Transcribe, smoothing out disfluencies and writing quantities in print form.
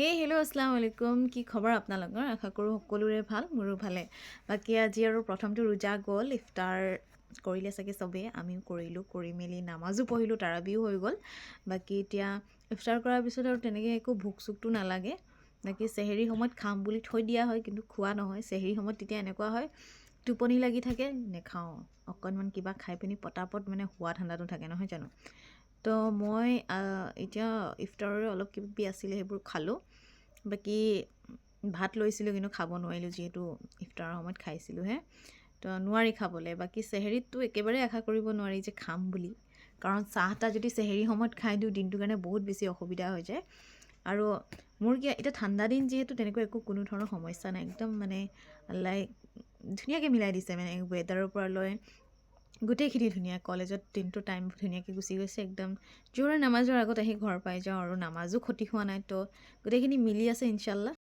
Hello' আসসালামু আলাইকুম। কি খবৰ আপোনালোকৰ? আশা কৰোঁ সকলোৰে ভাল, মোৰো ভালে। বাকী আজি আৰু প্ৰথমটো ৰোজা গ'ল, ইফতাৰ কৰিলে চাগে চবেই, আমিও কৰিলোঁ। কৰি মেলি নামাজো পঢ়িলোঁ, তাৰাবিও হৈ গ'ল। বাকী এতিয়া ইফতাৰ কৰাৰ পিছত আৰু তেনেকৈ একো ভোক চোকটো নালাগে। বাকী চেহেৰী সময়ত খাম বুলি থৈ দিয়া হয়, কিন্তু খোৱা নহয়। চেহেৰী সময়ত তেতিয়া এনেকুৱা হয়, টোপনি লাগি থাকে, নেখাওঁ। অকণমান কিবা খাই পিনি পটাপট মানে শোৱা ঠাণ্ডাটো থাকে, নহয় জানো? তো মই এতিয়া ইফতাৰৰে অলপ কিবা আছিলে, সেইবোৰ খালোঁ। বাকী ভাত লৈছিলোঁ, কিন্তু খাব নোৱাৰিলোঁ, যিহেতু ইফতাৰৰ সময়ত খাইছিলোঁহে। তো নোৱাৰি খাবলৈ। বাকী চেহেৰীতটো একেবাৰে আশা কৰিব নোৱাৰি যে খাম বুলি, কাৰণ চাহটা যদি চেহেৰী সময়ত খাই দিওঁ, দিনটোৰ কাৰণে বহুত বেছি অসুবিধা হৈ যায়। আৰু মোৰ কি এতিয়া ঠাণ্ডা দিন, যিহেতু তেনেকুৱা একো কোনো ধৰণৰ সমস্যা নাই, একদম মানে লাইক ধুনীয়াকৈ মিলাই দিছে, মানে ৱেডাৰৰ পৰা লৈ গোটেইখিনি ধুনীয়া। কলেজত দিনটো টাইম ধুনীয়াকৈ গুচি গৈছে, একদম জোৰে নামাজৰ আগত আহি ঘৰ পাই যাওঁ, আৰু নামাজো ক্ষতি হোৱা নাই। তো গোটেইখিনি মিলি আছে ইনশাল্লাহ।